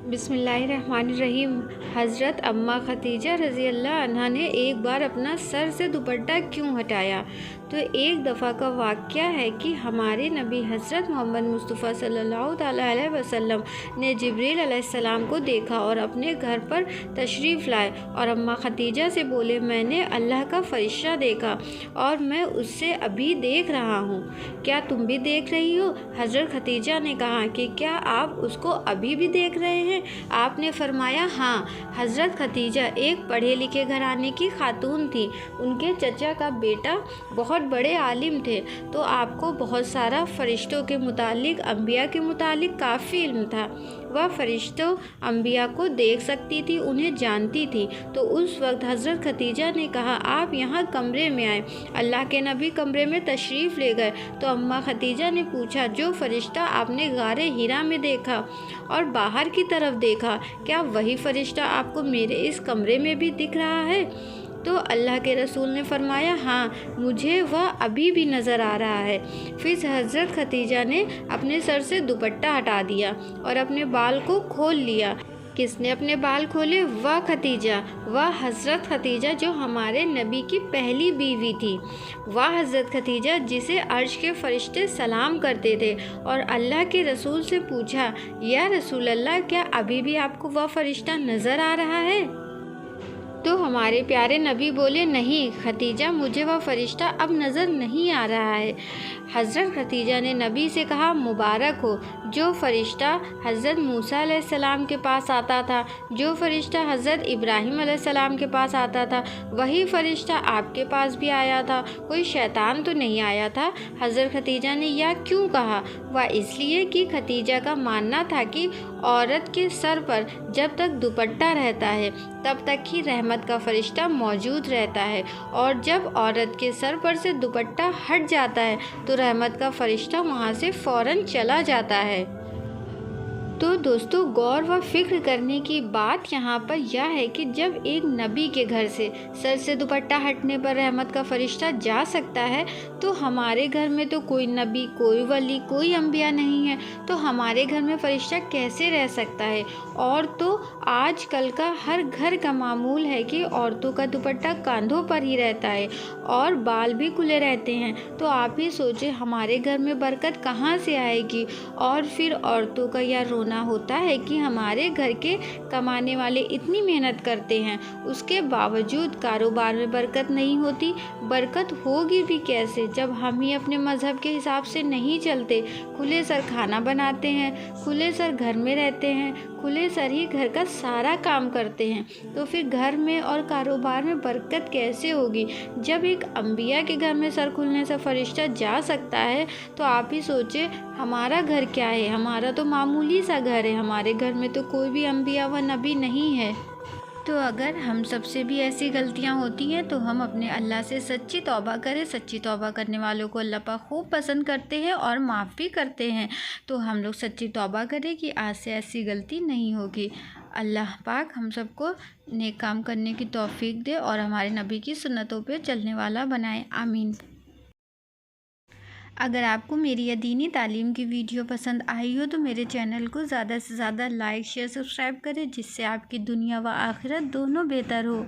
बिस्मिल्लाहिर्रहमानिर्रहीम। हज़रत अम्मा खदीजा रज़ी अल्लाह अन्हा ने एक बार अपना सर से दुपट्टा क्यों हटाया? तो एक दफ़ा का वाक़या है कि हमारे नबी हज़रत मोहम्मद मुस्तफ़ा सल्लल्लाहु ताला अलैहि वसल्लम ने जिब्रील अलैहिस्सलाम को देखा और अपने घर पर तशरीफ़ लाए और अम्मा खदीजा से बोले, मैंने अल्लाह का फ़रिश्ता देखा और मैं उससे अभी देख रहा हूँ, क्या तुम भी देख रही हो? हज़रत खदीजा ने कहा कि क्या आप उसको अभी भी देख रहे हैं? आपने फरमाया, हाँ। हज़रत खदीजा एक पढ़े लिखे घराने की खातून थी। उनके चचा का बेटा बहुत बड़े आलिम थे, तो आपको बहुत सारा फ़रिश्तों के मुतालिक, अम्बिया के मुतालिक काफ़ी इल्म था। वह फ़रिश्तों अम्बिया को देख सकती थी, उन्हें जानती थी। तो उस वक्त हज़रत खदीजा ने कहा, आप यहाँ कमरे में आए। अल्लाह के नबी कमरे में तशरीफ़ ले गए तो अम्मा खदीजा ने पूछा, जो फ़रिश्ता आपने गारे हिरा में देखा और बाहर की तरफ देखा, क्या वही फ़रिश्ता आपको मेरे इस कमरे में भी दिख रहा है? तो अल्लाह के रसूल ने फरमाया, हाँ, मुझे वह अभी भी नज़र आ रहा है। फिर हज़रत खदीजा ने अपने सर से दुपट्टा हटा दिया और अपने बाल को खोल लिया। किसने अपने बाल खोले? वह खदीजा, वह हज़रत खदीजा जो हमारे नबी की पहली बीवी थी। वह हज़रत खदीजा जिसे अर्श के फ़रिश्ते सलाम करते थे। और अल्लाह के रसूल से पूछा, या रसूल अल्लाह, क्या अभी भी आपको वह फ़रिश्ता नज़र आ रहा है? तो हमारे प्यारे नबी बोले, नहीं खदीजा, मुझे वह फ़रिश्ता अब नज़र नहीं आ रहा है। हज़रत खदीजा ने नबी से कहा, मुबारक हो, जो फ़रिश्ता हज़रत मूसा अलैहिस्सलाम के पास आता था, जो फ़रिश्ता हज़रत इब्राहीम अलैहिस्सलाम के पास आता था, वही फ़रिश्ता आपके पास भी आया था। कोई शैतान तो नहीं आया था? हज़रत खदीजा ने यह क्यों कहा? वह इसलिए कि खदीजा का मानना था कि औरत के सर पर जब तक दुपट्टा रहता है तब तक ही रहमत का फ़रिश्ता मौजूद रहता है, और जब औरत के सर पर से दुपट्टा हट जाता है तो रहमत का फ़रिश्ता वहाँ से फ़ौरन चला जाता है। तो दोस्तों, गौर व फिक्र करने की बात यहाँ पर यह है कि जब एक नबी के घर से सर से दुपट्टा हटने पर रहमत का फ़रिश्ता जा सकता है, तो हमारे घर में तो कोई नबी, कोई वली, कोई अम्बिया नहीं है, तो हमारे घर में फ़रिश्ता कैसे रह सकता है? और तो आज कल का हर घर का मामूल है कि औरतों का दुपट्टा कांधों पर ही रहता है और बाल भी खुले रहते हैं। तो आप ही सोचें, हमारे घर में बरकत कहाँ से आएगी? और फिर औरतों का यह रोना होता है कि हमारे घर के कमाने वाले इतनी मेहनत करते हैं, उसके बावजूद कारोबार में बरकत नहीं होती। बरकत होगी भी कैसे जब हम ही अपने मज़हब के हिसाब से नहीं चलते, खुले सर खाना बनाते हैं, खुले सर घर में रहते हैं, खुले सर ही घर का सारा काम करते हैं। तो फिर घर में और कारोबार में बरकत कैसे होगी? जब एक अम्बिया के घर में सर खुलने से फ़रिश्ता जा सकता है, तो आप ही सोचे हमारा घर क्या है? हमारा तो मामूली सा घर है, हमारे घर में तो कोई भी अम्बिया व नबी नहीं है। तो अगर हम सबसे भी ऐसी गलतियां होती हैं तो हम अपने अल्लाह से सच्ची तौबा करें। सच्ची तौबा करने वालों को अल्लाह पाक खूब पसंद करते हैं और माफ़ भी करते हैं। तो हम लोग सच्ची तौबा करें कि आज से ऐसी गलती नहीं होगी। अल्लाह पाक हम सबको नेक काम करने की तौफीक दे और हमारे नबी की सुन्नतों पे चलने वाला बनाए। आमीन। अगर आपको मेरी यह दीनी तालीम की वीडियो पसंद आई हो तो मेरे चैनल को ज़्यादा से ज़्यादा लाइक, शेयर, सब्सक्राइब करें, जिससे आपकी दुनिया व आखिरत दोनों बेहतर हो।